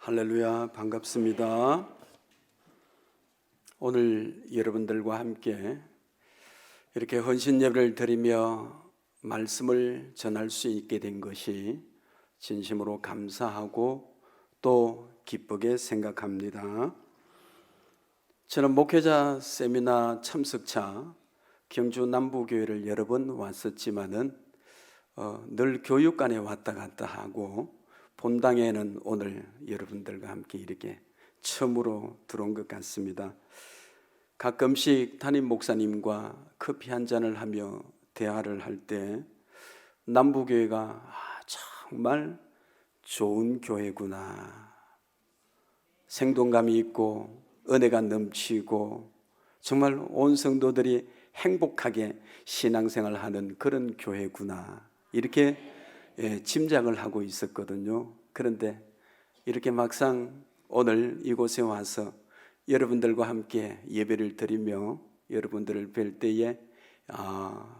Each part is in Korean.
할렐루야, 반갑습니다. 오늘 여러분들과 함께 이렇게 헌신 예배를 드리며 말씀을 전할 수 있게 된 것이 진심으로 감사하고 또 기쁘게 생각합니다. 저는 목회자 세미나 참석차 경주 남부교회를 여러 번 왔었지만은 늘 교육관에 왔다 갔다 하고 본당에는 오늘 여러분들과 함께 이렇게 처음으로 들어온 것 같습니다. 가끔씩 담임 목사님과 커피 한 잔을 하며 대화를 할 때 남부교회가 정말 좋은 교회구나, 생동감이 있고 은혜가 넘치고 정말 온 성도들이 행복하게 신앙생활을 하는 그런 교회구나, 이렇게 짐작을 하고 있었거든요. 그런데 이렇게 막상 오늘 이곳에 와서 여러분들과 함께 예배를 드리며 여러분들을 뵐 때에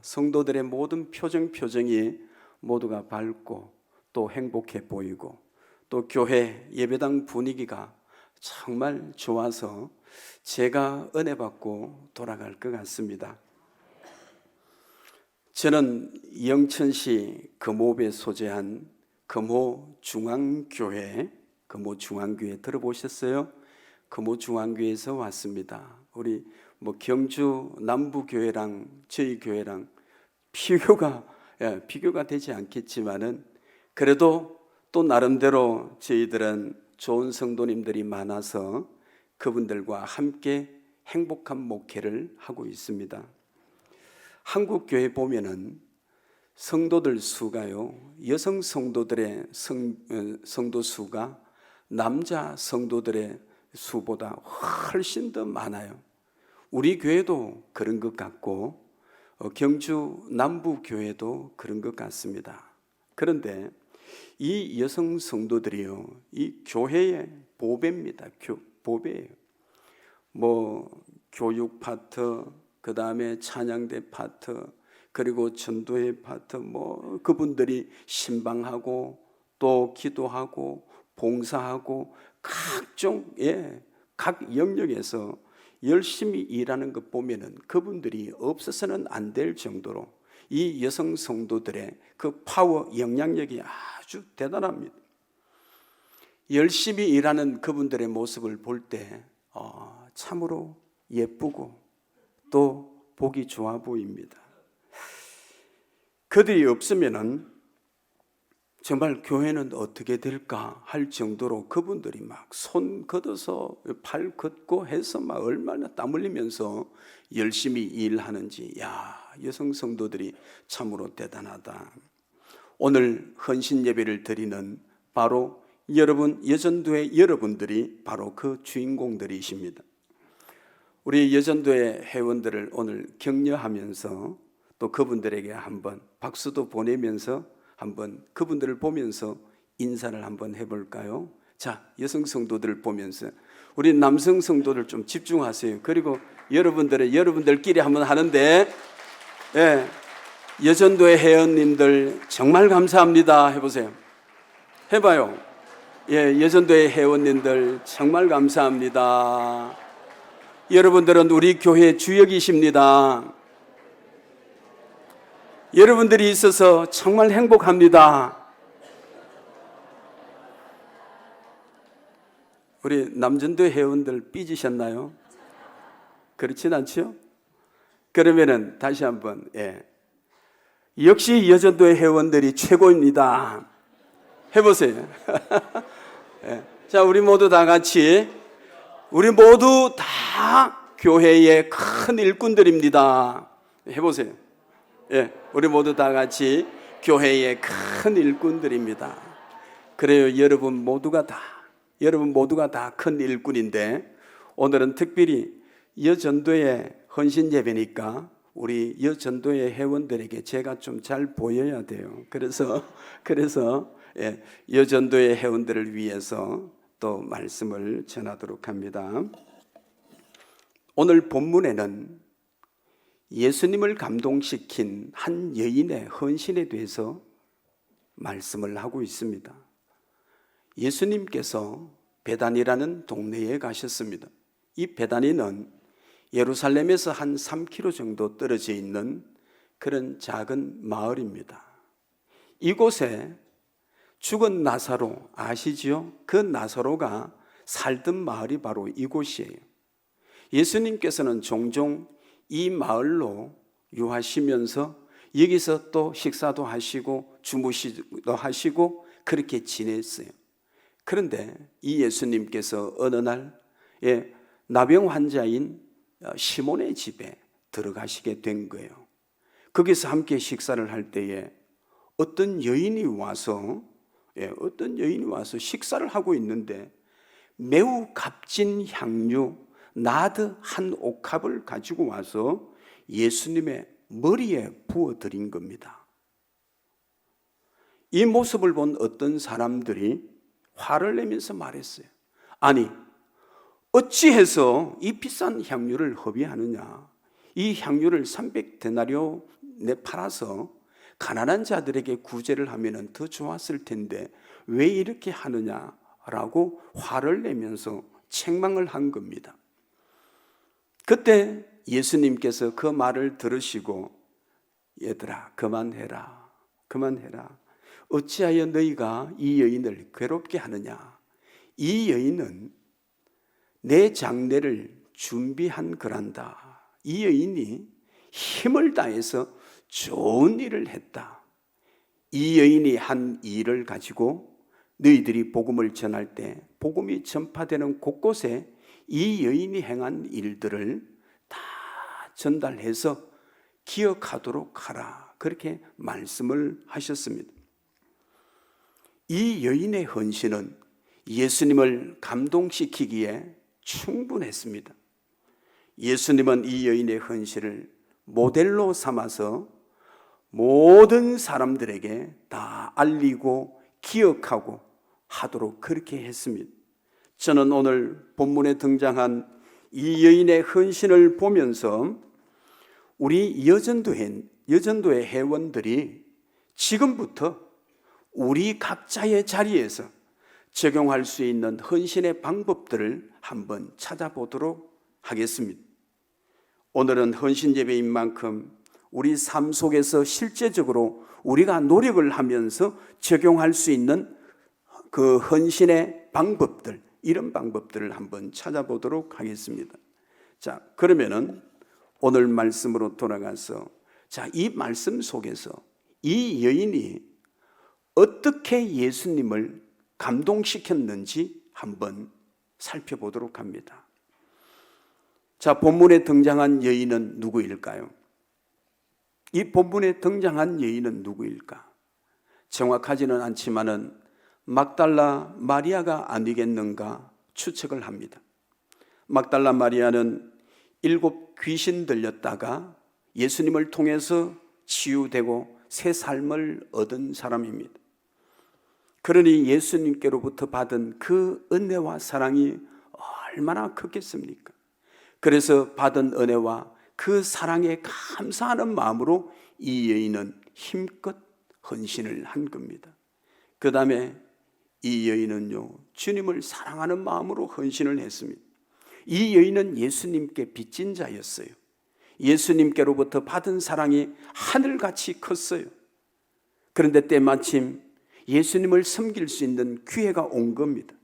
성도들의 모든 표정이 모두가 밝고 또 행복해 보이고 또 교회 예배당 분위기가 정말 좋아서 제가 은혜 받고 돌아갈 것 같습니다. 저는 영천시 금호읍에 소재한 금호중앙교회 들어보셨어요? 금호중앙교회에서 왔습니다. 우리 경주 남부교회랑 저희 교회랑 비교가 되지 않겠지만은 그래도 또 나름대로 저희들은 좋은 성도님들이 많아서 그분들과 함께 행복한 목회를 하고 있습니다. 한국 교회 보면은 성도들 수가요, 여성 성도들의 성도 수가 남자 성도들의 수보다 훨씬 더 많아요. 우리 교회도 그런 것 같고 경주 남부 교회도 그런 것 같습니다. 그런데 이 여성 성도들이요, 이 교회의 보배입니다. 보배예요. 교육 파트, 그 다음에 찬양대 파트, 그리고 전도회 파트, 그분들이 신방하고 또 기도하고 봉사하고 각 영역에서 열심히 일하는 것 보면은 그분들이 없어서는 안 될 정도로 이 여성 성도들의 그 파워, 영향력이 아주 대단합니다. 열심히 일하는 그분들의 모습을 볼 때 참으로 예쁘고 또 보기 좋아 보입니다. 그들이 없으면은 정말 교회는 어떻게 될까 할 정도로 그분들이 막 손 걷어서 팔 걷고 해서 막 얼마나 땀 흘리면서 열심히 일하는지, 여성 성도들이 참으로 대단하다. 오늘 헌신 예배를 드리는 바로 여러분, 여전도의 여러분들이 바로 그 주인공들이십니다. 우리 여전도의 회원들을 오늘 격려하면서 또 그분들에게 한번 박수도 보내면서 한번 그분들을 보면서 인사를 한번 해볼까요? 자, 여성 성도들을 보면서 우리 남성 성도들 좀 집중하세요. 그리고 여러분들끼리 한번 하는데, 여전도의 회원님들 정말 감사합니다 해보세요. 해봐요. 여전도의 회원님들 정말 감사합니다. 여러분들은 우리 교회의 주역이십니다. 여러분들이 있어서 정말 행복합니다. 우리 남전도 회원들 삐지셨나요? 그렇진 않죠? 그러면은 다시 한번, 역시 여전도의 회원들이 최고입니다 해보세요. 자, 우리 모두 다 같이, 우리 모두 다 교회의 큰 일꾼들입니다 해보세요. 우리 모두 다 같이 교회의 큰 일꾼들입니다. 그래요. 여러분 모두가 다 큰 일꾼인데, 오늘은 특별히 여전도의 헌신 예배니까 우리 여전도의 회원들에게 제가 좀 잘 보여야 돼요. 그래서 여전도의 회원들을 위해서 또 말씀을 전하도록 합니다. 오늘 본문에는 예수님을 감동시킨 한 여인의 헌신에 대해서 말씀을 하고 있습니다. 예수님께서 베다니라는 동네에 가셨습니다. 이 베다니는 예루살렘에서 한 3km 정도 떨어져 있는 그런 작은 마을입니다. 이곳에 죽은 나사로 아시지요? 그 나사로가 살던 마을이 바로 이곳이에요. 예수님께서는 종종 이 마을로 유하시면서 여기서 또 식사도 하시고 주무시기도 하시고 그렇게 지냈어요. 그런데 이 예수님께서 어느 날 나병 환자인 시몬의 집에 들어가시게 된 거예요. 거기서 함께 식사를 할 때에 어떤 여인이 와서 식사를 하고 있는데 매우 값진 향유 나드 한 옥합을 가지고 와서 예수님의 머리에 부어드린 겁니다. 이 모습을 본 어떤 사람들이 화를 내면서 말했어요. 아니, 어찌해서 이 비싼 향유를 허비하느냐? 이 향유를 300데나리온에 팔아서 가난한 자들에게 구제를 하면 더 좋았을 텐데 왜 이렇게 하느냐라고 화를 내면서 책망을 한 겁니다. 그때 예수님께서 그 말을 들으시고 얘들아 그만해라. 어찌하여 너희가 이 여인을 괴롭게 하느냐? 이 여인은 내 장례를 준비한 거란다. 이 여인이 힘을 다해서 좋은 일을 했다. 이 여인이 한 일을 가지고 너희들이 복음을 전할 때 복음이 전파되는 곳곳에 이 여인이 행한 일들을 다 전달해서 기억하도록 하라. 그렇게 말씀을 하셨습니다. 이 여인의 헌신은 예수님을 감동시키기에 충분했습니다. 예수님은 이 여인의 헌신을 모델로 삼아서 모든 사람들에게 다 알리고 기억하고 하도록 그렇게 했습니다. 저는 오늘 본문에 등장한 이 여인의 헌신을 보면서 우리 여전도의 회원들이 지금부터 우리 각자의 자리에서 적용할 수 있는 헌신의 방법들을 한번 찾아보도록 하겠습니다. 오늘은 헌신 예배인 만큼 우리 삶 속에서 실제적으로 우리가 노력을 하면서 적용할 수 있는 그 헌신의 방법들, 이런 방법들을 한번 찾아보도록 하겠습니다. 자, 그러면은 오늘 말씀으로 돌아가서 이 말씀 속에서 이 여인이 어떻게 예수님을 감동시켰는지 한번 살펴보도록 합니다. 자, 본문에 등장한 여인은 누구일까요? 이 본문에 등장한 여인은 누구일까? 정확하지는 않지만은 막달라 마리아가 아니겠는가 추측을 합니다. 막달라 마리아는 7 귀신 들렸다가 예수님을 통해서 치유되고 새 삶을 얻은 사람입니다. 그러니 예수님께로부터 받은 그 은혜와 사랑이 얼마나 컸겠습니까? 그래서 받은 은혜와 그 사랑에 감사하는 마음으로 이 여인은 힘껏 헌신을 한 겁니다. 그 다음에 이 여인은요, 주님을 사랑하는 마음으로 헌신을 했습니다. 이 여인은 예수님께 빚진 자였어요. 예수님께로부터 받은 사랑이 하늘같이 컸어요. 그런데 때마침 예수님을 섬길 수 있는 기회가 온 겁니다.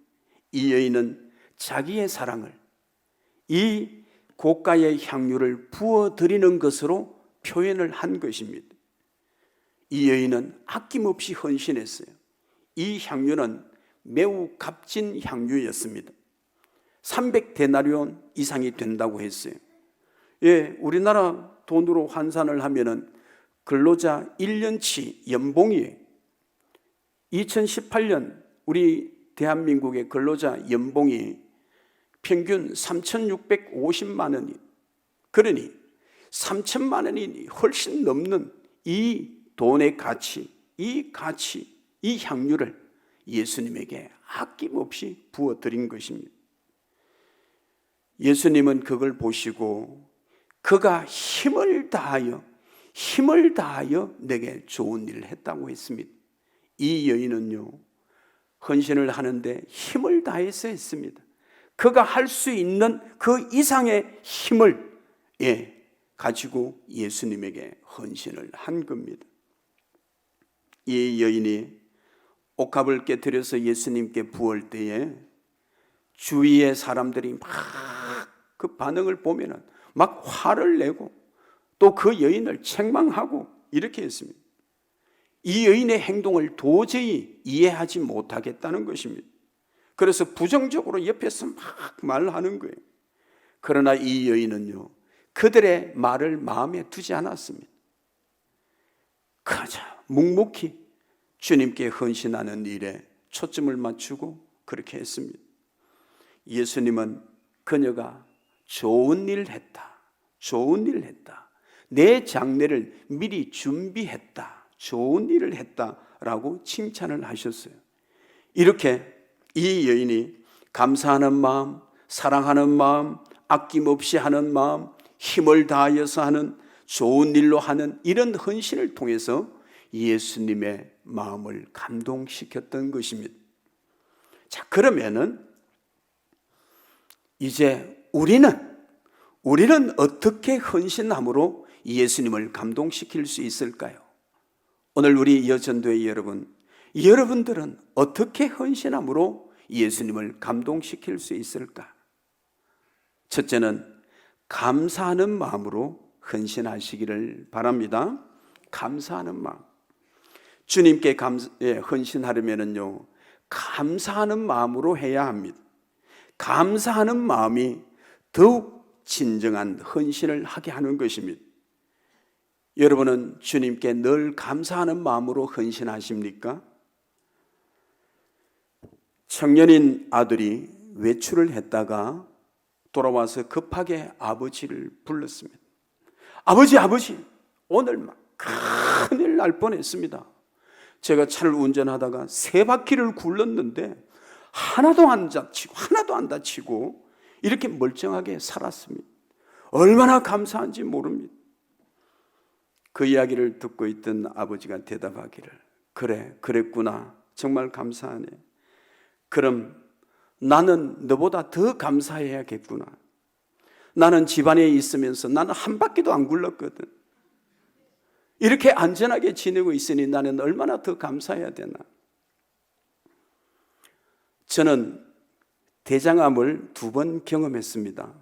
이 여인은 자기의 사랑을 이 고가의 향유를 부어드리는 것으로 표현을 한 것입니다. 이 여인은 아낌없이 헌신했어요. 이 향유는 매우 값진 향유였습니다. 300데나리온 이상이 된다고 했어요. 우리나라 돈으로 환산을 하면은 근로자 1년치 연봉이 2018년 우리 대한민국의 근로자 연봉이 평균 3,650만 원이, 그러니 3천만 원이 훨씬 넘는 이 돈의 가치, 이 향유를 예수님에게 아낌없이 부어드린 것입니다. 예수님은 그걸 보시고 그가 힘을 다하여 내게 좋은 일을 했다고 했습니다. 이 여인은요, 헌신을 하는데 힘을 다해서 했습니다. 그가 할 수 있는 그 이상의 힘을 가지고 예수님에게 헌신을 한 겁니다. 이 여인이 옥합을 깨뜨려서 예수님께 부을 때에 주위의 사람들이 막 그 반응을 보면은 막 화를 내고 또 그 여인을 책망하고 이렇게 했습니다. 이 여인의 행동을 도저히 이해하지 못하겠다는 것입니다. 그래서 부정적으로 옆에서 막 말하는 거예요. 그러나 이 여인은요, 그들의 말을 마음에 두지 않았습니다. 그저 묵묵히 주님께 헌신하는 일에 초점을 맞추고 그렇게 했습니다. 예수님은 그녀가 좋은 일을 했다, 좋은 일을 했다, 내 장례를 미리 준비했다, 좋은 일을 했다라고 칭찬을 하셨어요. 이렇게 이 여인이 감사하는 마음, 사랑하는 마음, 아낌없이 하는 마음, 힘을 다하여서 하는, 좋은 일로 하는 이런 헌신을 통해서 예수님의 마음을 감동시켰던 것입니다. 자, 그러면은 이제 우리는 어떻게 헌신함으로 예수님을 감동시킬 수 있을까요? 오늘 우리 여전도의 여러분들은 어떻게 헌신함으로 예수님을 감동시킬 수 있을까? 첫째는 감사하는 마음으로 헌신하시기를 바랍니다. 감사하는 마음. 주님께 헌신하려면요, 감사하는 마음으로 해야 합니다. 감사하는 마음이 더욱 진정한 헌신을 하게 하는 것입니다. 여러분은 주님께 늘 감사하는 마음으로 헌신하십니까? 청년인 아들이 외출을 했다가 돌아와서 급하게 아버지를 불렀습니다. 아버지, 오늘 막 큰일 날 뻔했습니다. 제가 차를 운전하다가 3바퀴를 굴렀는데 하나도 안 다치고 이렇게 멀쩡하게 살았습니다. 얼마나 감사한지 모릅니다. 그 이야기를 듣고 있던 아버지가 대답하기를, 그래, 그랬구나, 정말 감사하네. 그럼 나는 너보다 더 감사해야겠구나. 나는 집안에 있으면서 나는 한 바퀴도 안 굴렀거든. 이렇게 안전하게 지내고 있으니 나는 얼마나 더 감사해야 되나. 저는 대장암을 2번 경험했습니다.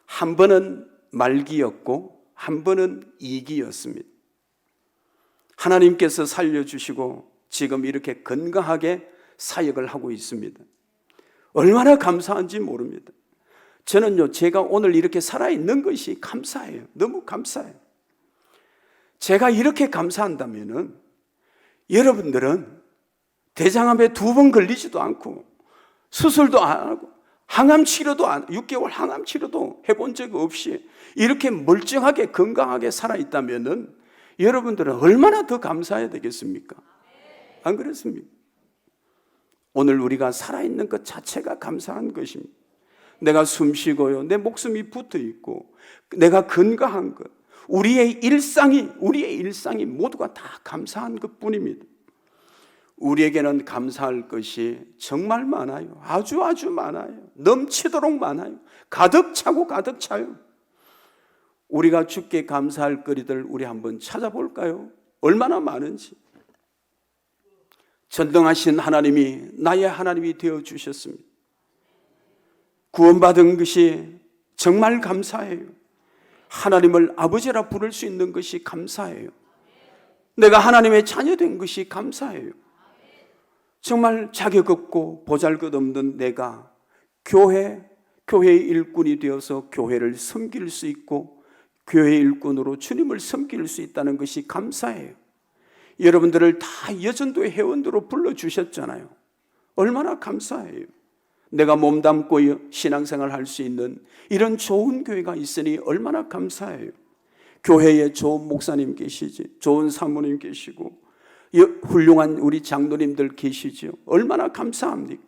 한 번은 말기였고 한 번은 이기였습니다. 하나님께서 살려주시고 지금 이렇게 건강하게 사역을 하고 있습니다. 얼마나 감사한지 모릅니다. 저는요, 제가 오늘 이렇게 살아있는 것이 감사해요. 너무 감사해요. 제가 이렇게 감사한다면은 여러분들은 대장암에 2번 걸리지도 않고 수술도 안 하고 항암 치료도 6개월 항암 치료도 해본 적 없이 이렇게 멀쩡하게 건강하게 살아있다면은 여러분들은 얼마나 더 감사해야 되겠습니까? 안 그렇습니까? 오늘 우리가 살아있는 것 자체가 감사한 것입니다. 내가 숨쉬고요, 내 목숨이 붙어 있고 내가 건강한 것, 우리의 일상이 모두가 다 감사한 것뿐입니다. 우리에게는 감사할 것이 정말 많아요. 아주 많아요. 넘치도록 많아요. 가득 차요. 우리가 주께 감사할 거리들 우리 한번 찾아볼까요? 얼마나 많은지. 전능하신 하나님이 나의 하나님이 되어주셨습니다. 구원받은 것이 정말 감사해요. 하나님을 아버지라 부를 수 있는 것이 감사해요. 내가 하나님의 자녀된 것이 감사해요. 정말 자격 없고 보잘것없는 내가 교회의 일꾼이 되어서 교회를 섬길 수 있고 교회의 일꾼으로 주님을 섬길 수 있다는 것이 감사해요. 여러분들을 다 여전도의 회원으로 불러주셨잖아요. 얼마나 감사해요. 내가 몸담고 신앙생활 할 수 있는 이런 좋은 교회가 있으니 얼마나 감사해요. 교회에 좋은 목사님 계시지, 좋은 사모님 계시고 훌륭한 우리 장로님들 계시죠. 얼마나 감사합니까?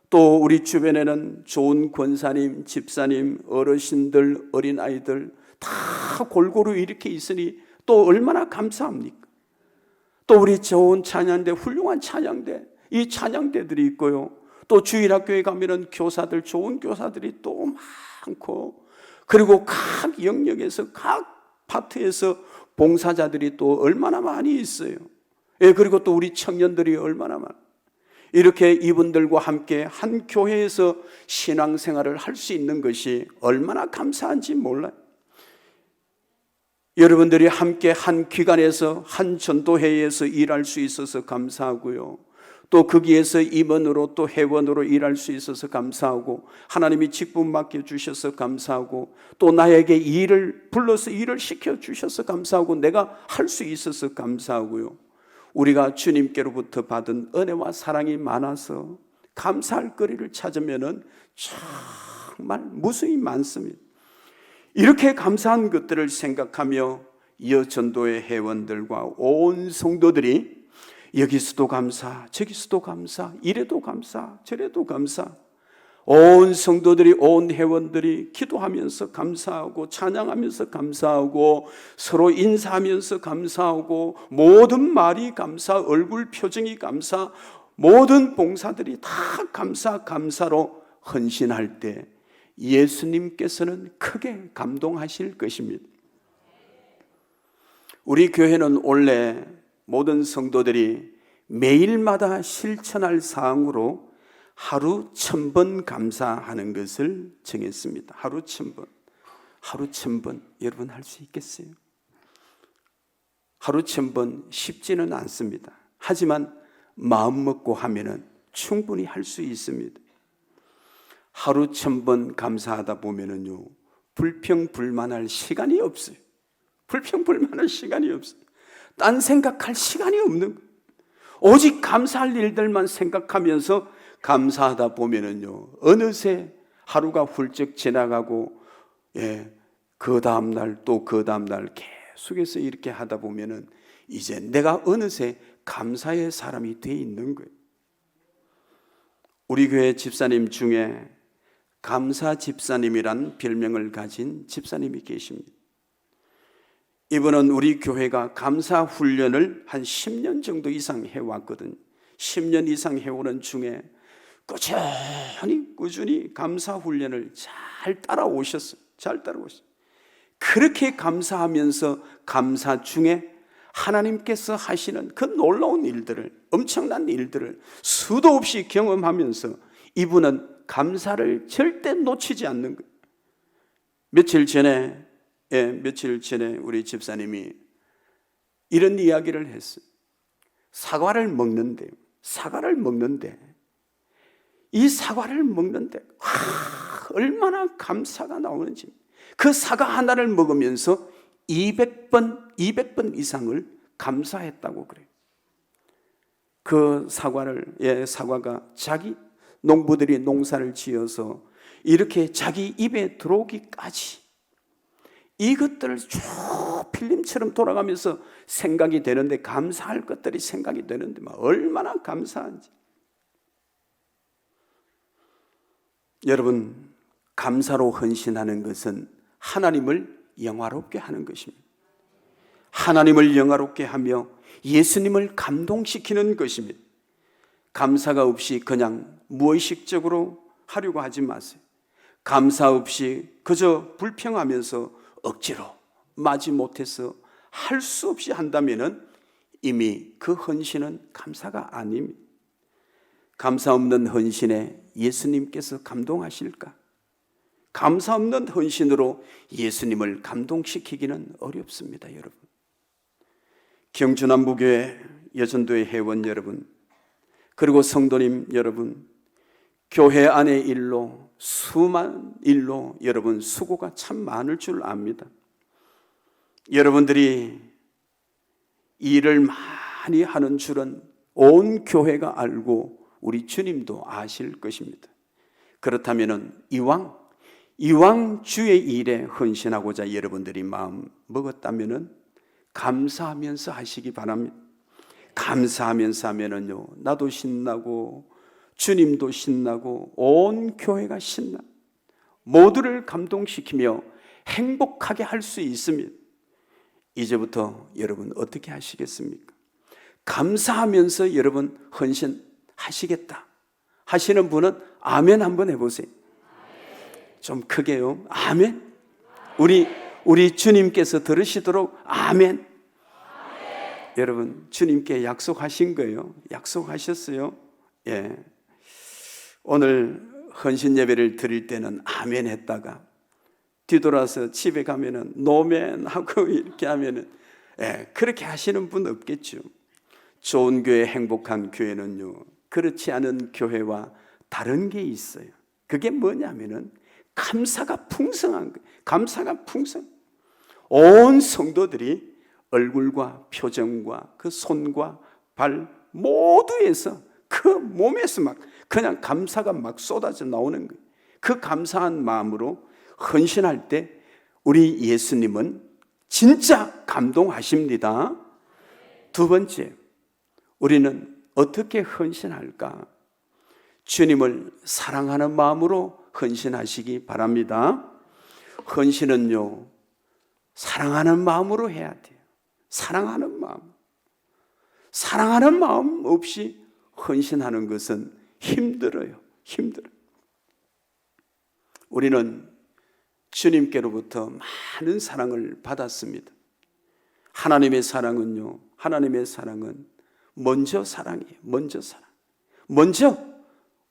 또 우리 주변에는 좋은 권사님, 집사님, 어르신들, 어린아이들 다 골고루 이렇게 있으니 또 얼마나 감사합니까? 또 우리 좋은 찬양대, 훌륭한 찬양대, 이 찬양대들이 있고요. 또 주일학교에 가면은 교사들, 좋은 교사들이 또 많고, 그리고 각 영역에서, 각 파트에서 봉사자들이 또 얼마나 많이 있어요. 예, 그리고 또 우리 청년들이 얼마나 많아요. 이렇게 이분들과 함께 한 교회에서 신앙생활을 할 수 있는 것이 얼마나 감사한지 몰라요. 여러분들이 함께 한 기관에서, 한 전도회에서 일할 수 있어서 감사하고요. 또 거기에서 임원으로 또 회원으로 일할 수 있어서 감사하고, 하나님이 직분 맡겨주셔서 감사하고, 또 나에게 일을 불러서 일을 시켜주셔서 감사하고, 내가 할 수 있어서 감사하고요. 우리가 주님께로부터 받은 은혜와 사랑이 많아서 감사할 거리를 찾으면 정말 무수히 많습니다. 이렇게 감사한 것들을 생각하며 여전도의 회원들과 온 성도들이 여기서도 감사, 저기서도 감사, 이래도 감사, 저래도 감사, 온 성도들이, 온 회원들이 기도하면서 감사하고, 찬양하면서 감사하고, 서로 인사하면서 감사하고, 모든 말이 감사, 얼굴 표정이 감사, 모든 봉사들이 다 감사, 감사로 헌신할 때 예수님께서는 크게 감동하실 것입니다. 우리 교회는 원래 모든 성도들이 매일마다 실천할 사항으로 하루 1000번 감사하는 것을 정했습니다. 하루 1000번. 하루 1000번 여러분 할 수 있겠어요? 하루 1000번 쉽지는 않습니다. 하지만 마음 먹고 하면은 충분히 할 수 있습니다. 하루 1000번 감사하다 보면은요, 불평불만할 시간이 없어요. 불평불만할 시간이 없어요. 딴 생각할 시간이 없는 거예요. 오직 감사할 일들만 생각하면서 감사하다 보면은요, 어느새 하루가 훌쩍 지나가고, 그 다음날 또 그 다음날 계속해서 이렇게 하다 보면은 이제 내가 어느새 감사의 사람이 돼 있는 거예요. 우리 교회 집사님 중에 감사 집사님이란 별명을 가진 집사님이 계십니다. 이분은 우리 교회가 감사 훈련을 한 10년 정도 이상 해왔거든요. 10년 이상 해오는 중에 꾸준히 감사 훈련을 잘 따라오셨어요. 잘 따라오셨어요. 그렇게 감사하면서 감사 중에 하나님께서 하시는 그 놀라운 일들을, 엄청난 일들을 수도 없이 경험하면서 이분은 감사를 절대 놓치지 않는 거예요. 며칠 전에 우리 집사님이 이런 이야기를 했어요. 사과를 먹는데 이 사과를 먹는데 얼마나 감사가 나오는지, 그 사과 하나를 먹으면서 200번 이상을 감사했다고 그래요. 그 사과가 자기 농부들이 농사를 지어서 이렇게 자기 입에 들어오기까지 이것들을 쭉 필름처럼 돌아가면서 생각이 되는데, 감사할 것들이 생각이 되는데 얼마나 감사한지. 여러분, 감사로 헌신하는 것은 하나님을 영화롭게 하는 것입니다. 하나님을 영화롭게 하며 예수님을 감동시키는 것입니다. 감사가 없이 그냥 무의식적으로 하려고 하지 마세요. 감사 없이 그저 불평하면서 억지로 마지 못해서 할 수 없이 한다면 이미 그 헌신은 감사가 아닙니다. 감사 없는 헌신에 예수님께서 감동하실까? 감사 없는 헌신으로 예수님을 감동시키기는 어렵습니다, 여러분. 경주남부교회 여전도의 회원 여러분, 그리고 성도님 여러분, 교회 안의 일로, 수많은 일로 여러분 수고가 참 많을 줄 압니다. 여러분들이 일을 많이 하는 줄은 온 교회가 알고 우리 주님도 아실 것입니다. 그렇다면 이왕 주의 일에 헌신하고자 여러분들이 마음 먹었다면 감사하면서 하시기 바랍니다. 감사하면서 하면은요, 나도 신나고 주님도 신나고 온 교회가 신나, 모두를 감동시키며 행복하게 할 수 있습니다. 이제부터 여러분 어떻게 하시겠습니까? 감사하면서 여러분 헌신 하시겠다 하시는 분은 아멘 한번 해보세요. 좀 크게요. 아멘. 우리 주님께서 들으시도록 아멘. 여러분, 주님께 약속하신 거예요. 약속하셨어요. 예. 오늘 헌신 예배를 드릴 때는 아멘 했다가 뒤돌아서 집에 가면은 노멘 하고 이렇게 하면은, 예, 그렇게 하시는 분 없겠죠. 좋은 교회, 행복한 교회는요, 그렇지 않은 교회와 다른 게 있어요. 그게 뭐냐면은 감사가 풍성한 거예요. 감사가 풍성. 온 성도들이 얼굴과 표정과 그 손과 발 모두에서 그 몸에서 막 그냥 감사가 막 쏟아져 나오는 거예요. 그 감사한 마음으로 헌신할 때 우리 예수님은 진짜 감동하십니다. 두 번째, 우리는 어떻게 헌신할까? 주님을 사랑하는 마음으로 헌신하시기 바랍니다. 헌신은요, 사랑하는 마음으로 해야 돼요. 사랑하는 마음. 사랑하는 마음 없이 헌신하는 것은 힘들어요. 힘들어요. 우리는 주님께로부터 많은 사랑을 받았습니다. 하나님의 사랑은요, 하나님의 사랑은 먼저 사랑이에요. 먼저 사랑. 먼저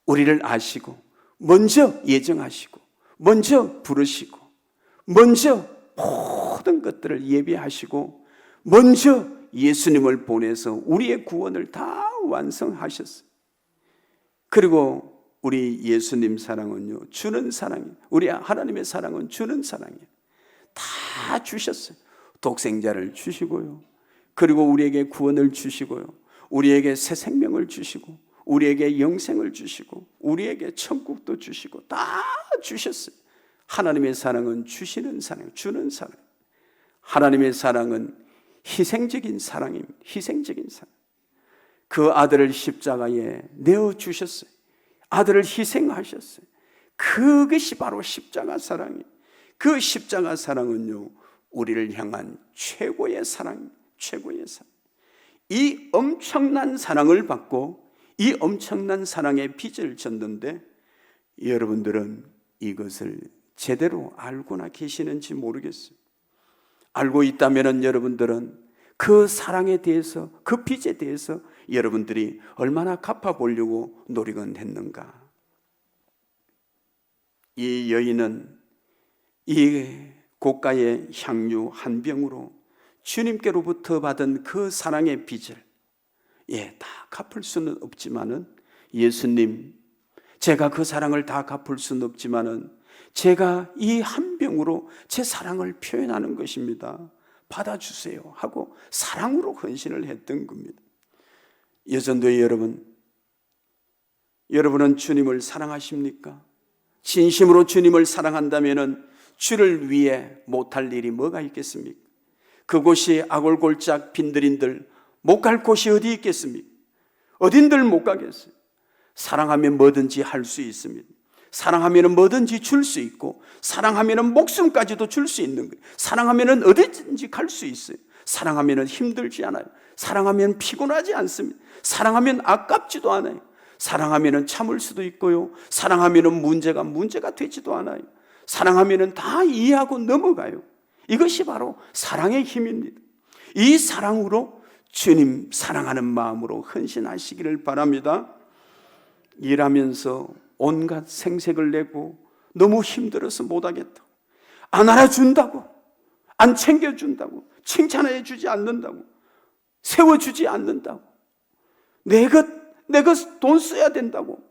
우리를 아시고, 먼저 예정하시고, 먼저 부르시고, 먼저 모든 것들을 예비하시고, 먼저 예수님을 보내서 우리의 구원을 다 완성하셨어요. 그리고 우리 예수님 사랑은요, 주는 사랑이에요. 우리 하나님의 사랑은 주는 사랑이에요. 다 주셨어요. 독생자를 주시고요, 그리고 우리에게 구원을 주시고요, 우리에게 새 생명을 주시고, 우리에게 영생을 주시고, 우리에게 천국도 주시고, 다 주셨어요. 하나님의 사랑은 주시는 사랑이에요. 주는 사랑. 하나님의 사랑은 희생적인 사랑입니다. 희생적인 사랑. 그 아들을 십자가에 내어주셨어요. 아들을 희생하셨어요. 그것이 바로 십자가 사랑이에요. 그 십자가 사랑은요, 우리를 향한 최고의 사랑입니다. 최고의 사랑. 이 엄청난 사랑을 받고 이 엄청난 사랑의 빚을 졌는데, 여러분들은 이것을 제대로 알고나 계시는지 모르겠어요. 알고 있다면 여러분들은 그 사랑에 대해서, 그 빚에 대해서 여러분들이 얼마나 갚아보려고 노력은 했는가. 이 여인은 이 고가의 향유 한 병으로 주님께로부터 받은 그 사랑의 빚을, 다 갚을 수는 없지만은, 예수님, 제가 그 사랑을 다 갚을 수는 없지만은 제가 이 한 병으로 제 사랑을 표현하는 것입니다. 받아주세요 하고 사랑으로 헌신을 했던 겁니다. 여전도의 여러분, 여러분은 주님을 사랑하십니까? 진심으로 주님을 사랑한다면 주를 위해 못할 일이 뭐가 있겠습니까? 그곳이 아골골짝 빈들인들 못 갈 곳이 어디 있겠습니까? 어딘들 못 가겠어요. 사랑하면 뭐든지 할 수 있습니다. 사랑하면 뭐든지 줄 수 있고, 사랑하면 목숨까지도 줄 수 있는 거예요. 사랑하면 어디든지 갈 수 있어요. 사랑하면 힘들지 않아요. 사랑하면 피곤하지 않습니다. 사랑하면 아깝지도 않아요. 사랑하면 참을 수도 있고요, 사랑하면 문제가 되지도 않아요. 사랑하면 다 이해하고 넘어가요. 이것이 바로 사랑의 힘입니다. 이 사랑으로 주님 사랑하는 마음으로 헌신하시기를 바랍니다. 일하면서 온갖 생색을 내고 너무 힘들어서 못하겠다고, 안 알아준다고, 안 챙겨준다고, 칭찬해 주지 않는다고, 세워주지 않는다고, 내가 돈 써야 된다고,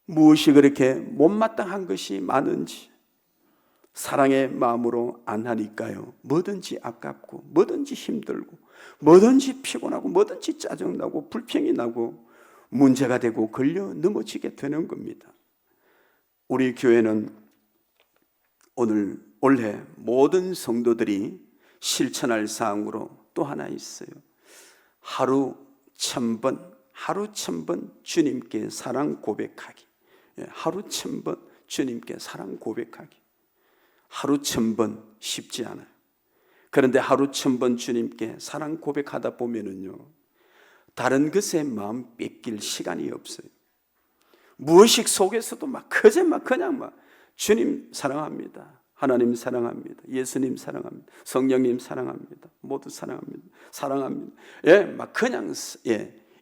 무엇이 그렇게 못마땅한 것이 많은지 사랑의 마음으로 안 하니까요, 뭐든지 아깝고, 뭐든지 힘들고, 뭐든지 피곤하고, 뭐든지 짜증나고, 불평이 나고, 문제가 되고 걸려 넘어지게 되는 겁니다. 우리 교회는 올해 모든 성도들이 실천할 사항으로 또 하나 있어요. 하루 1000번 주님께 사랑 고백하기. 하루 1000번 주님께 사랑 고백하기. 하루 1000번 쉽지 않아요. 그런데 하루 1000번 주님께 사랑 고백하다 보면은요, 다른 것에 마음 뺏길 시간이 없어요. 무의식 속에서도 그냥 주님 사랑합니다, 하나님 사랑합니다, 예수님 사랑합니다, 성령님 사랑합니다, 모두 사랑합니다, 그냥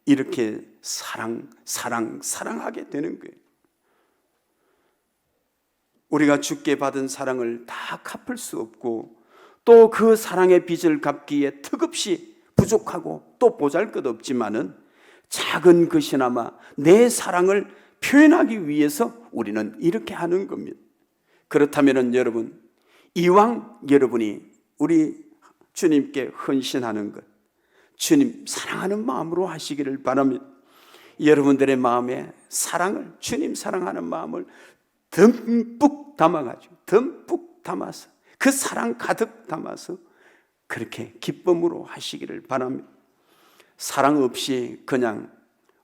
이렇게 사랑하게 되는 거예요. 우리가 주께 받은 사랑을 다 갚을 수 없고, 또 그 사랑의 빚을 갚기에 턱없이 부족하고 또 보잘것없지만은 작은 것이나마 내 사랑을 표현하기 위해서 우리는 이렇게 하는 겁니다. 그렇다면 여러분, 이왕 여러분이 우리 주님께 헌신하는 것, 주님 사랑하는 마음으로 하시기를 바랍니다. 여러분들의 마음에 사랑을, 주님 사랑하는 마음을 듬뿍 담아서 그 사랑 가득 담아서 그렇게 기쁨으로 하시기를 바랍니다. 사랑 없이 그냥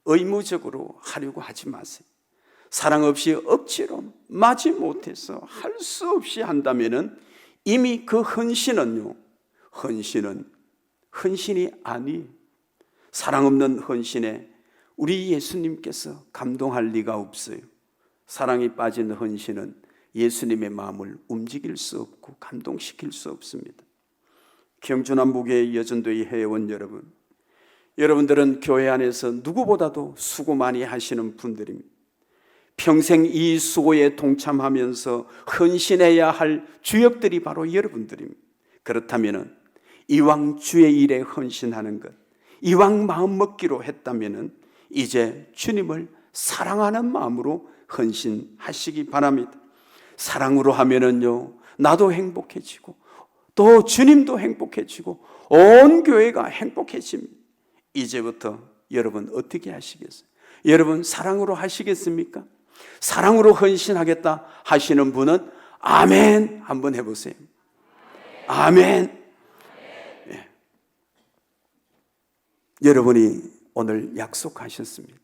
의무적으로 하려고 하지 마세요. 사랑 없이 억지로 마지 못해서 할 수 없이 한다면은 이미 그 헌신이 아니에요. 사랑 없는 헌신에 우리 예수님께서 감동할 리가 없어요. 사랑이 빠진 헌신은 예수님의 마음을 움직일 수 없고 감동시킬 수 없습니다. 경주남북의 여전도의 회원 여러분, 여러분들은 교회 안에서 누구보다도 수고 많이 하시는 분들입니다. 평생 이 수고에 동참하면서 헌신해야 할 주역들이 바로 여러분들입니다. 그렇다면 이왕 주의 일에 헌신하는 것, 이왕 마음 먹기로 했다면 이제 주님을 사랑하는 마음으로 헌신하시기 바랍니다. 사랑으로 하면은요, 나도 행복해지고 또 주님도 행복해지고 온 교회가 행복해집니다. 이제부터 여러분 어떻게 하시겠어요? 여러분 사랑으로 하시겠습니까? 사랑으로 헌신하겠다 하시는 분은 아멘 한번 해보세요. 아멘. 네. 여러분이 오늘 약속하셨습니다.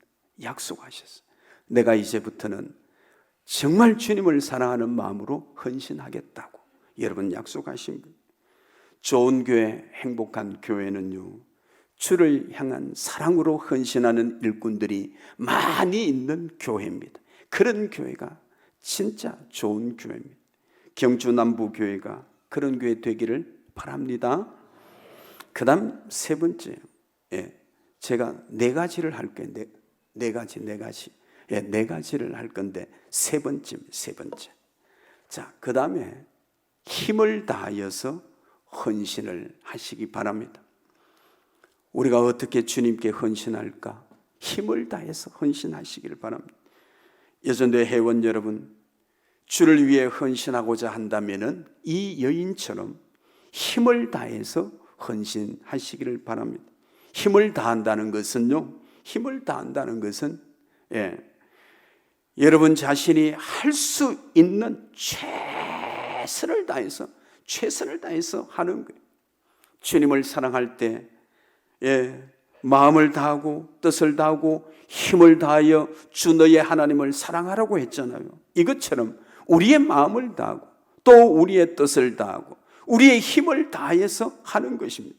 약속하셨어요. 내가 이제부터는 정말 주님을 사랑하는 마음으로 헌신하겠다고 여러분 약속하신 분. 좋은 교회, 행복한 교회는요, 주를 향한 사랑으로 헌신하는 일꾼들이 많이 있는 교회입니다. 그런 교회가 진짜 좋은 교회입니다. 경주남부교회가 그런 교회 되기를 바랍니다. 그 다음 세 번째, 제가 네 가지를 할 거예요. 네 가지를 할 건데 세 번째. 자, 그 다음에 힘을 다하여서 헌신을 하시기 바랍니다. 우리가 어떻게 주님께 헌신할까? 힘을 다해서 헌신하시기를 바랍니다. 여전도의 회원 여러분, 주를 위해 헌신하고자 한다면은 이 여인처럼 힘을 다해서 헌신하시기를 바랍니다. 힘을 다한다는 것은요, 여러분 자신이 할 수 있는 최선을 다해서 하는 거예요. 주님을 사랑할 때 마음을 다하고 뜻을 다하고 힘을 다하여 주 너의 하나님을 사랑하라고 했잖아요. 이것처럼 우리의 마음을 다하고 또 우리의 뜻을 다하고 우리의 힘을 다해서 하는 것입니다.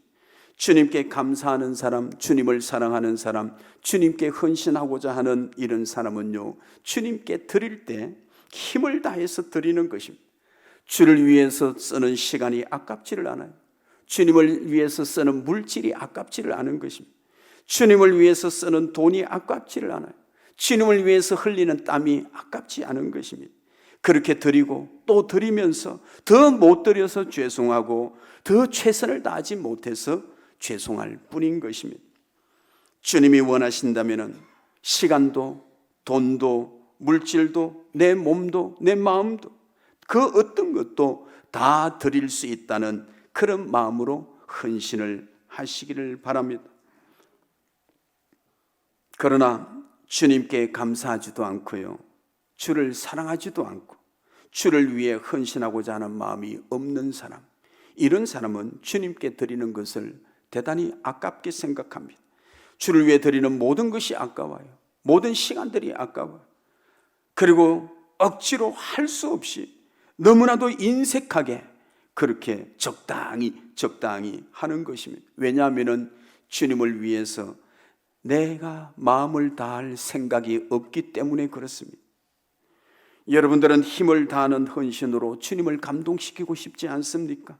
주님께 감사하는 사람, 주님을 사랑하는 사람, 주님께 헌신하고자 하는 이런 사람은요, 주님께 드릴 때 힘을 다해서 드리는 것입니다. 주를 위해서 쓰는 시간이 아깝지를 않아요. 주님을 위해서 쓰는 물질이 아깝지를 않은 것입니다. 주님을 위해서 쓰는 돈이 아깝지를 않아요. 주님을 위해서 흘리는 땀이 아깝지 않은 것입니다. 그렇게 드리고 또 드리면서 더 못 드려서 죄송하고 더 최선을 다하지 못해서 죄송할 뿐인 것입니다. 주님이 원하신다면 시간도 돈도 물질도 내 몸도 내 마음도 그 어떤 것도 다 드릴 수 있다는 그런 마음으로 헌신을 하시기를 바랍니다. 그러나 주님께 감사하지도 않고요, 주를 사랑하지도 않고 주를 위해 헌신하고자 하는 마음이 없는 사람, 이런 사람은 주님께 드리는 것을 대단히 아깝게 생각합니다. 주를 위해 드리는 모든 것이 아까워요. 모든 시간들이 아까워요. 그리고 억지로 할 수 없이 너무나도 인색하게 그렇게 적당히 하는 것입니다. 왜냐하면 주님을 위해서 내가 마음을 다할 생각이 없기 때문에 그렇습니다. 여러분들은 힘을 다하는 헌신으로 주님을 감동시키고 싶지 않습니까?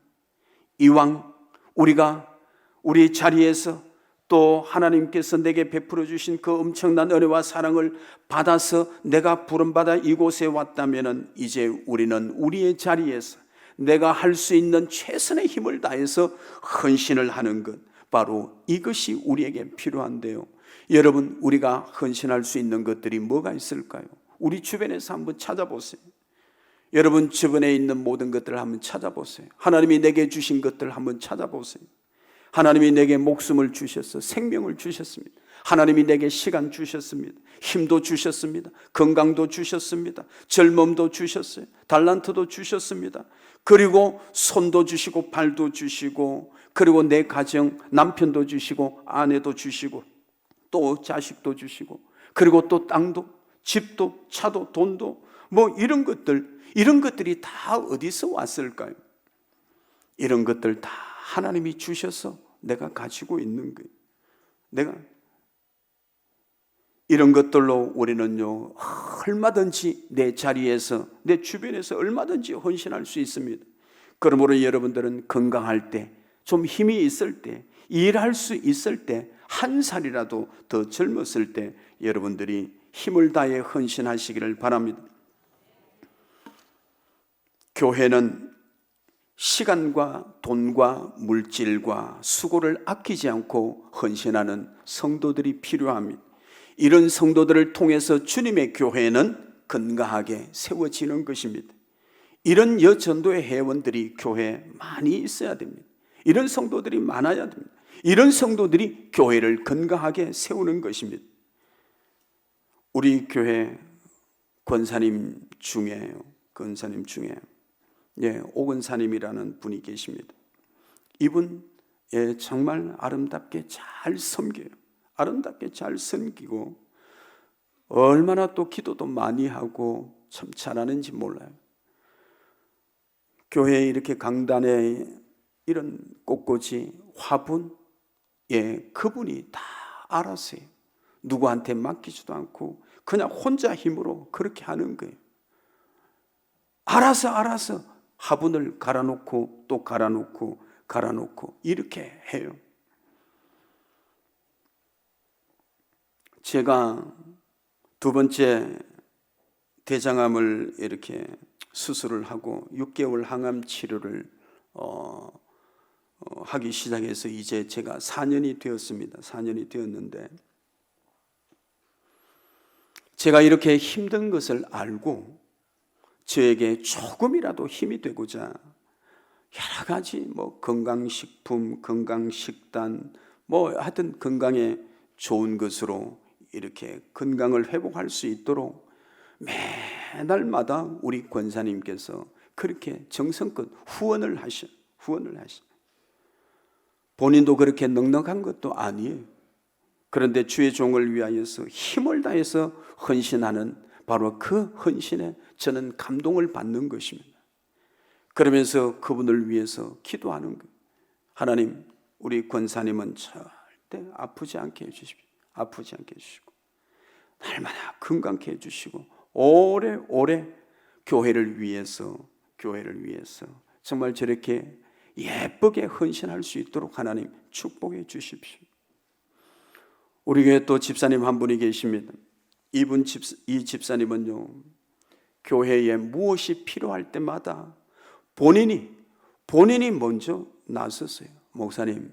이왕 우리가 우리 자리에서 또 하나님께서 내게 베풀어 주신 그 엄청난 은혜와 사랑을 받아서 내가 부름받아 이곳에 왔다면 이제 우리는 우리의 자리에서 내가 할 수 있는 최선의 힘을 다해서 헌신을 하는 것, 바로 이것이 우리에게 필요한데요. 여러분, 우리가 헌신할 수 있는 것들이 뭐가 있을까요? 우리 주변에서 한번 찾아보세요. 여러분 주변에 있는 모든 것들을 한번 찾아보세요. 하나님이 내게 주신 것들을 한번 찾아보세요. 하나님이 내게 목숨을 주셨어, 생명을 주셨습니다. 하나님이 내게 시간 주셨습니다. 힘도 주셨습니다. 건강도 주셨습니다. 젊음도 주셨어요. 달란트도 주셨습니다. 그리고 손도 주시고 발도 주시고, 그리고 내 가정, 남편도 주시고 아내도 주시고 또 자식도 주시고, 그리고 또 땅도 집도 차도 돈도 뭐 이런 것들이 다 어디서 왔을까요? 이런 것들 다 하나님이 주셔서 내가 가지고 있는 거예요. 내가 이런 것들로 우리는요, 얼마든지 내 자리에서, 내 주변에서 얼마든지 헌신할 수 있습니다. 그러므로 여러분들은 건강할 때, 좀 힘이 있을 때, 일할 수 있을 때, 한 살이라도 더 젊었을 때 여러분들이 힘을 다해 헌신하시기를 바랍니다. 교회는 시간과 돈과 물질과 수고를 아끼지 않고 헌신하는 성도들이 필요합니다. 이런 성도들을 통해서 주님의 교회는 건강하게 세워지는 것입니다. 이런 여전도의 회원들이 교회에 많이 있어야 됩니다. 이런 성도들이 많아야 됩니다. 이런 성도들이 교회를 건강하게 세우는 것입니다. 우리 교회 권사님 중에 오건사님이라는 분이 계십니다. 이분 정말 아름답게 잘 섬겨요. 아름답게 잘 섬기고 얼마나 또 기도도 많이 하고 참 잘하는지 몰라요. 교회에 이렇게 강단에 이런 꽃꽂이, 화분, 그분이 다 알아서 해요. 누구한테 맡기지도 않고 그냥 혼자 힘으로 그렇게 하는 거예요. 알아서 화분을 갈아놓고 또 갈아놓고 이렇게 해요. 제가 두 번째 대장암을 이렇게 수술을 하고 6개월 항암 치료를 하기 시작해서 이제 제가 4년이 되었습니다. 4년이 되었는데, 제가 이렇게 힘든 것을 알고 저에게 조금이라도 힘이 되고자 여러 가지 건강식품, 건강식단, 하여튼 건강에 좋은 것으로 이렇게 건강을 회복할 수 있도록 매달마다 우리 권사님께서 그렇게 정성껏 후원을 하셔. 본인도 그렇게 넉넉한 것도 아니에요. 그런데 주의 종을 위하여서 힘을 다해서 헌신하는 바로 그 헌신에 저는 감동을 받는 것입니다. 그러면서 그분을 위해서 기도하는 거예요. 하나님, 우리 권사님은 절대 아프지 않게 해주십시오. 아프지 않게 해주시고 날마다 건강케 해주시고 오래오래 교회를 위해서 정말 저렇게 예쁘게 헌신할 수 있도록 하나님 축복해 주십시오. 우리 교회 또 집사님 한 분이 계십니다. 이 집사님은요, 교회에 무엇이 필요할 때마다 본인이 먼저 나섰어요. 목사님,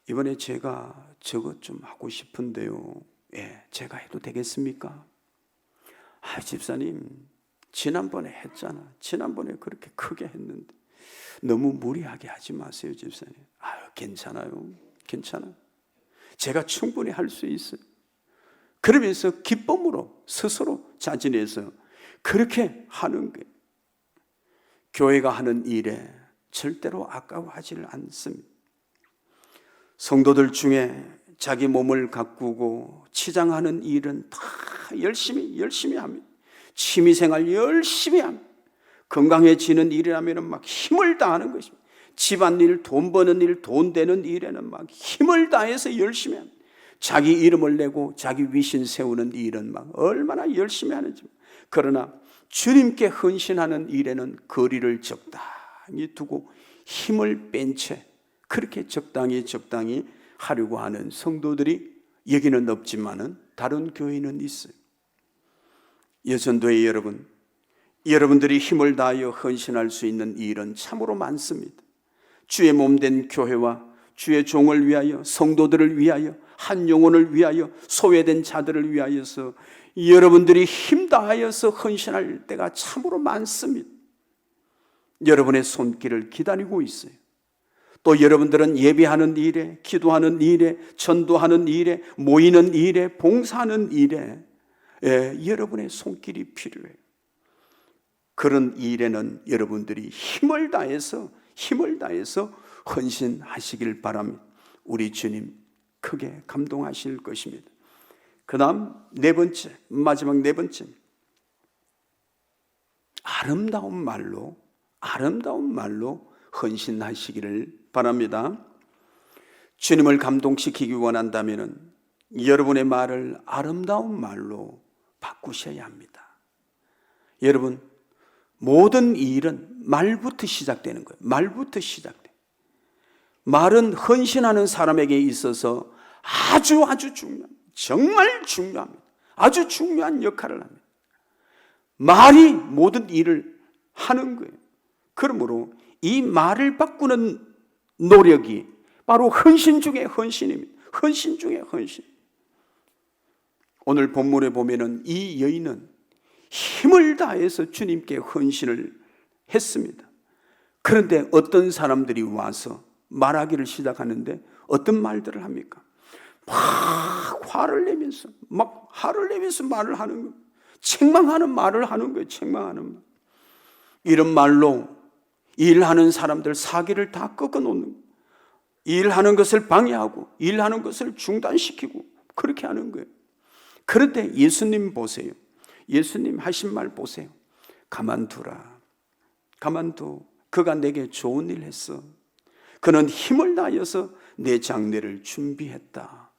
이번에 제가 저것 좀 하고 싶은데요. 제가 해도 되겠습니까? 집사님, 지난번에 했잖아. 지난번에 그렇게 크게 했는데 너무 무리하게 하지 마세요, 집사님. 괜찮아요. 제가 충분히 할 수 있어요. 그러면서 기쁨으로 스스로 자진해서 그렇게 하는 거예요. 교회가 하는 일에 절대로 아까워하지를 않습니다. 성도들 중에 자기 몸을 가꾸고 치장하는 일은 다 열심히 합니다. 취미생활 열심히 합니다. 건강해지는 일이라면 막 힘을 다하는 것입니다. 집안일, 돈 버는 일, 돈 되는 일에는 막 힘을 다해서 열심히 합니다. 자기 이름을 내고 자기 위신 세우는 일은 막 얼마나 열심히 하는지. 그러나 주님께 헌신하는 일에는 거리를 적당히 두고 힘을 뺀 채 그렇게 적당히 하려고 하는 성도들이 여기는 없지만은 다른 교회는 있어요. 여전도의 여러분, 여러분들이 힘을 다하여 헌신할 수 있는 일은 참으로 많습니다. 주의 몸된 교회와 주의 종을 위하여, 성도들을 위하여, 한 영혼을 위하여, 소외된 자들을 위하여서 여러분들이 힘 다하여서 헌신할 때가 참으로 많습니다. 여러분의 손길을 기다리고 있어요. 또 여러분들은 예배하는 일에, 기도하는 일에, 전도하는 일에, 모이는 일에, 봉사하는 일에 여러분의 손길이 필요해요. 그런 일에는 여러분들이 힘을 다해서 헌신하시길 바랍니다. 우리 주님 크게 감동하실 것입니다. 그 다음 마지막 네 번째, 아름다운 말로 헌신하시기를 바랍니다. 주님을 감동시키기 원한다면 여러분의 말을 아름다운 말로 바꾸셔야 합니다. 여러분, 모든 일은 말부터 시작되는 거예요. 말부터 시작돼요. 말은 헌신하는 사람에게 있어서 아주 중요합니다. 정말 중요합니다. 아주 중요한 역할을 합니다. 말이 모든 일을 하는 거예요. 그러므로 이 말을 바꾸는 노력이 바로 헌신 중의 헌신입니다. 헌신 중의 헌신. 오늘 본문에 보면은 이 여인은 힘을 다해서 주님께 헌신을 했습니다. 그런데 어떤 사람들이 와서 말하기를 시작하는데 어떤 말들을 합니까? 막 화를 내면서 말을 하는 거예요. 책망하는 말을 하는 거예요. 책망하는 말. 이런 말로 일하는 사람들 사기를 다 꺾어놓는 거예요. 일하는 것을 방해하고 일하는 것을 중단시키고 그렇게 하는 거예요. 그런데 예수님 보세요. 예수님 하신 말 보세요. 가만두라. 가만둬. 그가 내게 좋은 일 했어. 그는 힘을 다하여서 내 장례를 준비했다.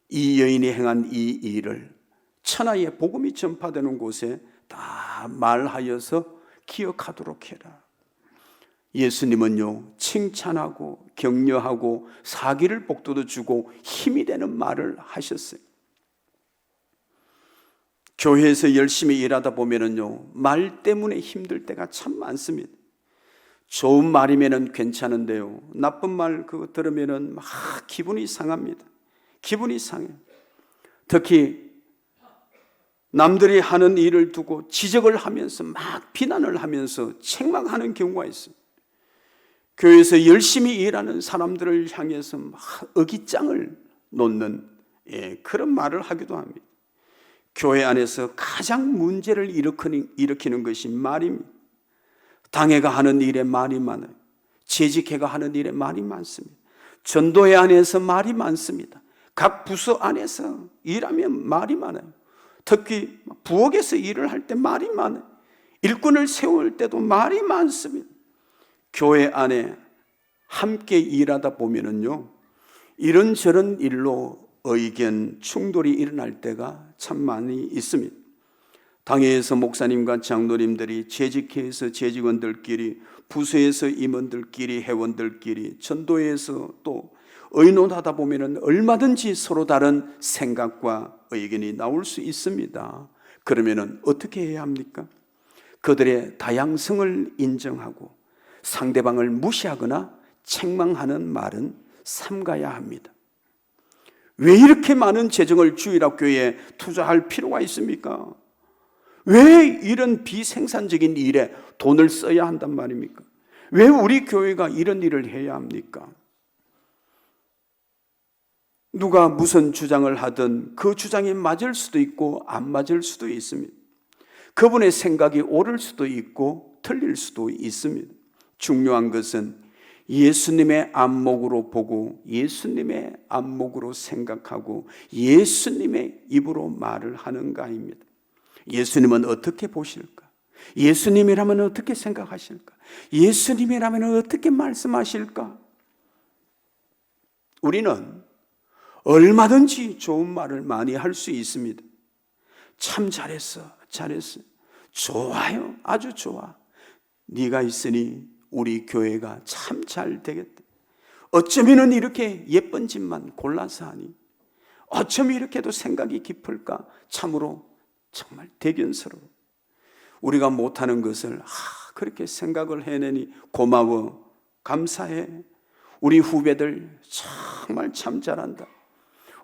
이 여인이 행한 이 일을 천하의 복음이 전파되는 곳에 다 말하여서 기억하도록 해라. 예수님은요, 칭찬하고 격려하고 사기를 복돋워 주고 힘이 되는 말을 하셨어요. 교회에서 열심히 일하다 보면은요, 말 때문에 힘들 때가 참 많습니다. 좋은 말이면은 괜찮은데요, 나쁜 말 그거 들으면은 막 기분이 상합니다. 기분이 상해요. 특히 남들이 하는 일을 두고 지적을 하면서 막 비난을 하면서 책망하는 경우가 있어요. 교회에서 열심히 일하는 사람들을 향해서 막 어깃장을 놓는 그런 말을 하기도 합니다. 교회 안에서 가장 문제를 일으키는 것이 말입니다. 당회가 하는 일에 말이 많아요. 재직회가 하는 일에 말이 많습니다. 전도회 안에서 말이 많습니다. 각 부서 안에서 일하면 말이 많아요. 특히 부엌에서 일을 할 때 말이 많아요. 일꾼을 세울 때도 말이 많습니다. 교회 안에 함께 일하다 보면은요, 이런저런 일로 의견 충돌이 일어날 때가 참 많이 있습니다. 당회에서 목사님과 장로님들이, 재직회에서 재직원들끼리, 부서에서 임원들끼리, 회원들끼리, 전도회에서 또 의논하다 보면은 얼마든지 서로 다른 생각과 의견이 나올 수 있습니다. 그러면은 어떻게 해야 합니까? 그들의 다양성을 인정하고 상대방을 무시하거나 책망하는 말은 삼가야 합니다. 왜 이렇게 많은 재정을 주일학교에 투자할 필요가 있습니까? 왜 이런 비생산적인 일에 돈을 써야 한단 말입니까? 왜 우리 교회가 이런 일을 해야 합니까? 누가 무슨 주장을 하든 그 주장이 맞을 수도 있고 안 맞을 수도 있습니다. 그분의 생각이 옳을 수도 있고 틀릴 수도 있습니다. 중요한 것은 예수님의 안목으로 보고 예수님의 안목으로 생각하고 예수님의 입으로 말을 하는가입니다. 예수님은 어떻게 보실까? 예수님이라면 어떻게 생각하실까? 예수님이라면 어떻게 말씀하실까? 우리는 얼마든지 좋은 말을 많이 할 수 있습니다. 참 잘했어, 잘했어, 좋아요, 아주 좋아, 네가 있으니 우리 교회가 참 잘 되겠다. 어쩌면 이렇게 예쁜 집만 골라서 하니, 어쩜 이렇게도 생각이 깊을까. 참으로 정말 대견스러워. 우리가 못하는 것을 그렇게 생각을 해내니 고마워, 감사해. 우리 후배들 정말 참 잘한다.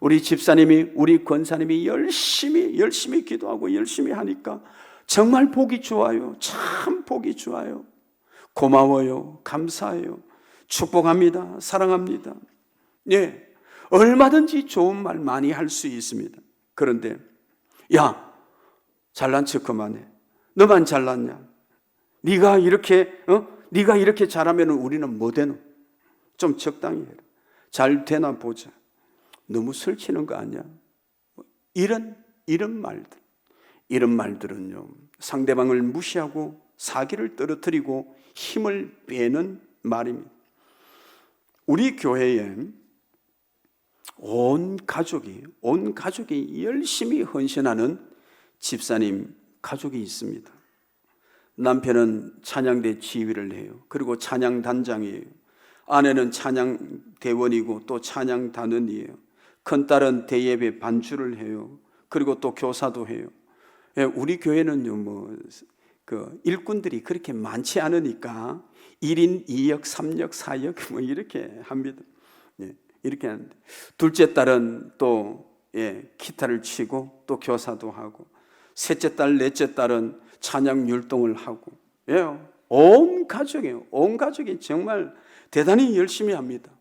우리 집사님이, 우리 권사님이 열심히 기도하고 열심히 하니까 정말 보기 좋아요. 참 보기 좋아요. 고마워요, 감사해요, 축복합니다, 사랑합니다. 예, 얼마든지 좋은 말 많이 할 수 있습니다. 그런데 야, 잘난 척 그만해. 너만 잘났냐? 네가 이렇게 잘하면 우리는 뭐 되노? 좀 적당히 해라. 잘 되나 보자. 너무 설치는 거 아니야? 이런 말들은요, 상대방을 무시하고 사기를 떨어뜨리고 힘을 빼는 말입니다. 우리 교회에 온 가족이 열심히 헌신하는 집사님 가족이 있습니다. 남편은 찬양대 지휘를 해요. 그리고 찬양단장이에요. 아내는 찬양대원이고 또 찬양단원이에요. 큰딸은 대예배 반주를 해요. 그리고 또 교사도 해요. 우리 교회는요, 일꾼들이 그렇게 많지 않으니까 1인 2역, 3역, 4역 이렇게 합니다. 이렇게 하는데, 둘째 딸은 또 기타를 치고 또 교사도 하고, 셋째 딸, 넷째 딸은 찬양 율동을 하고, 온 가족이 정말 대단히 열심히 합니다.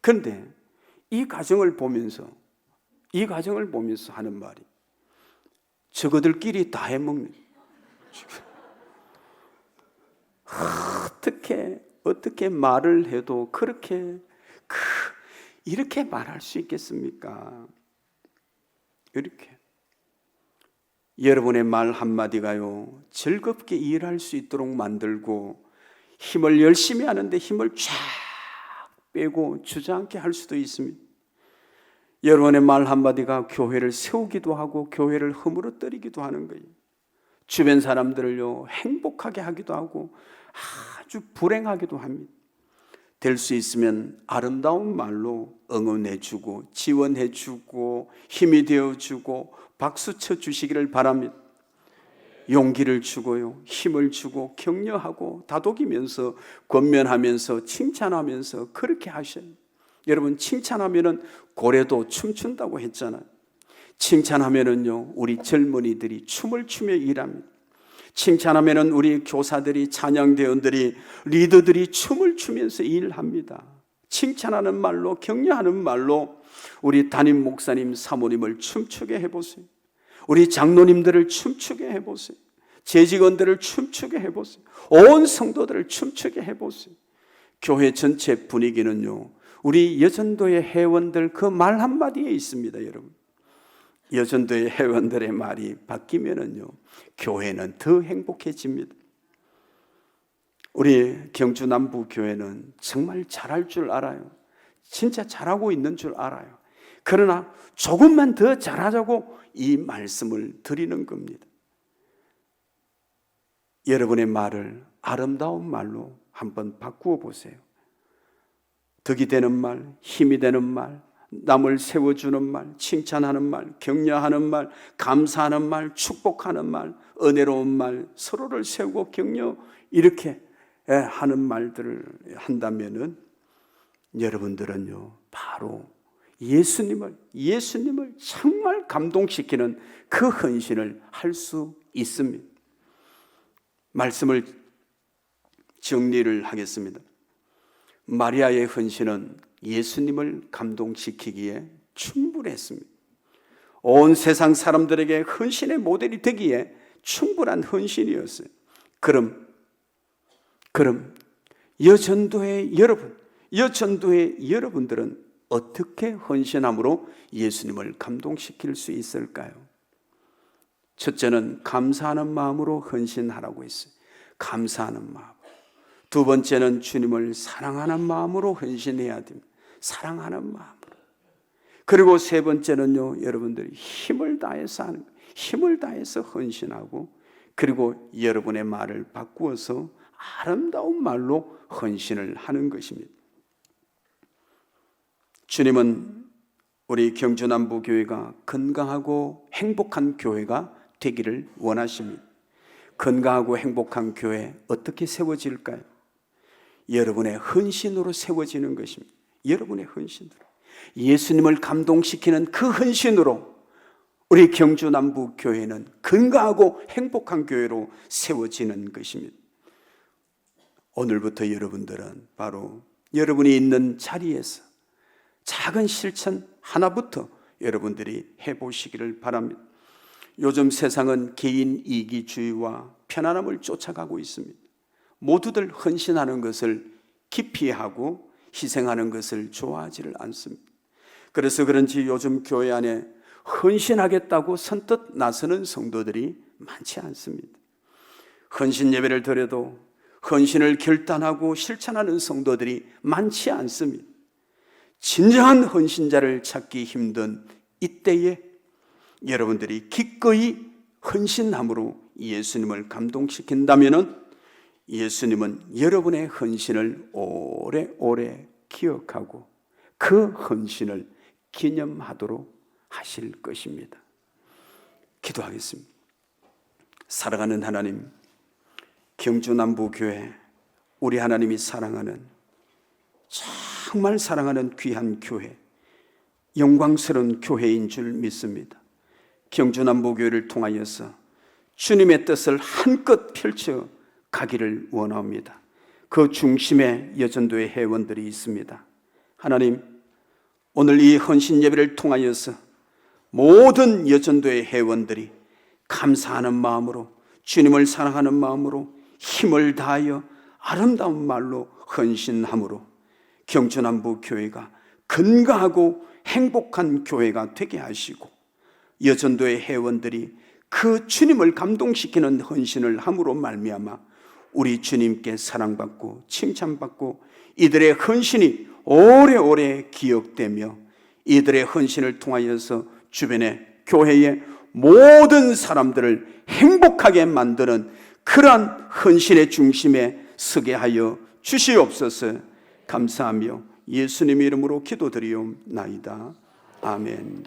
그런데 이 가정을 보면서 하는 말이, 저거들끼리 다 해먹는, 어떻게 말을 해도 이렇게 말할 수 있겠습니까? 이렇게 여러분의 말 한마디가요, 즐겁게 일할 수 있도록 만들고, 힘을 열심히 하는데 힘을 쫙 빼고 주저앉게 할 수도 있습니다. 여러분의 말 한마디가 교회를 세우기도 하고 교회를 허물어뜨리기도 하는 거예요. 주변 사람들을요, 행복하게 하기도 하고 아주 불행하기도 합니다. 될 수 있으면 아름다운 말로 응원해주고 지원해주고 힘이 되어주고 박수 쳐주시기를 바랍니다. 용기를 주고요, 힘을 주고 격려하고 다독이면서 권면하면서 칭찬하면서 그렇게 하셔요. 여러분, 칭찬하면은 고래도 춤춘다고 했잖아요. 칭찬하면은요, 우리 젊은이들이 춤을 추며 일합니다. 칭찬하면은 우리 교사들이, 찬양대원들이, 리더들이 춤을 추면서 일합니다. 칭찬하는 말로, 격려하는 말로 우리 담임 목사님, 사모님을 춤추게 해보세요. 우리 장로님들을 춤추게 해보세요. 재직원들을 춤추게 해보세요. 온 성도들을 춤추게 해보세요. 교회 전체 분위기는요, 우리 여전도의 회원들 그 말 한마디에 있습니다. 여러분, 여전도의 회원들의 말이 바뀌면은요, 교회는 더 행복해집니다. 우리 경주 남부 교회는 정말 잘할 줄 알아요. 진짜 잘하고 있는 줄 알아요. 그러나 조금만 더 잘하자고 이 말씀을 드리는 겁니다. 여러분의 말을 아름다운 말로 한번 바꾸어 보세요. 덕이 되는 말, 힘이 되는 말, 남을 세워주는 말, 칭찬하는 말, 격려하는 말, 감사하는 말, 축복하는 말, 은혜로운 말, 서로를 세우고 격려, 이렇게 하는 말들을 한다면은 여러분들은요, 바로 예수님을 정말 감동시키는 그 헌신을 할 수 있습니다. 말씀을 정리를 하겠습니다. 마리아의 헌신은 예수님을 감동시키기에 충분했습니다. 온 세상 사람들에게 헌신의 모델이 되기에 충분한 헌신이었어요. 그럼 여전도의 여러분들은 어떻게 헌신함으로 예수님을 감동시킬 수 있을까요? 첫째는 감사하는 마음으로 헌신하라고 했어요. 감사하는 마음. 두 번째는 주님을 사랑하는 마음으로 헌신해야 됩니다. 사랑하는 마음으로. 그리고 세 번째는요, 여러분들이 힘을 다해서 하는 거예요. 힘을 다해서 헌신하고, 그리고 여러분의 말을 바꾸어서 아름다운 말로 헌신을 하는 것입니다. 주님은 우리 경주남부교회가 건강하고 행복한 교회가 되기를 원하십니다. 건강하고 행복한 교회 어떻게 세워질까요? 여러분의 헌신으로 세워지는 것입니다. 여러분의 헌신으로, 예수님을 감동시키는 그 헌신으로 우리 경주남부교회는 건강하고 행복한 교회로 세워지는 것입니다. 오늘부터 여러분들은 바로 여러분이 있는 자리에서 작은 실천 하나부터 여러분들이 해보시기를 바랍니다. 요즘 세상은 개인 이기주의와 편안함을 쫓아가고 있습니다. 모두들 헌신하는 것을 기피하고 희생하는 것을 좋아하지를 않습니다. 그래서 그런지 요즘 교회 안에 헌신하겠다고 선뜻 나서는 성도들이 많지 않습니다. 헌신 예배를 드려도 헌신을 결단하고 실천하는 성도들이 많지 않습니다. 진정한 헌신자를 찾기 힘든 이때에 여러분들이 기꺼이 헌신함으로 예수님을 감동시킨다면 예수님은 여러분의 헌신을 오래오래 기억하고 그 헌신을 기념하도록 하실 것입니다. 기도하겠습니다. 사랑하는 하나님, 경주남부교회, 우리 하나님이 사랑하는, 정말 사랑하는 귀한 교회, 영광스러운 교회인 줄 믿습니다. 경주남부교회를 통하여서 주님의 뜻을 한껏 펼쳐 가기를 원합니다. 그 중심에 여전도의 회원들이 있습니다. 하나님, 오늘 이 헌신 예배를 통하여서 모든 여전도의 회원들이 감사하는 마음으로, 주님을 사랑하는 마음으로 힘을 다하여 아름다운 말로 헌신함으로 경주남부교회가 건강하고 행복한 교회가 되게 하시고, 여전도의 회원들이 그 주님을 감동시키는 헌신을 함으로 말미암아 우리 주님께 사랑받고 칭찬받고 이들의 헌신이 오래오래 기억되며 이들의 헌신을 통하여서 주변의 교회의 모든 사람들을 행복하게 만드는 그러한 헌신의 중심에 서게 하여 주시옵소서. 감사하며 예수님의 이름으로 기도드리옵나이다. 아멘.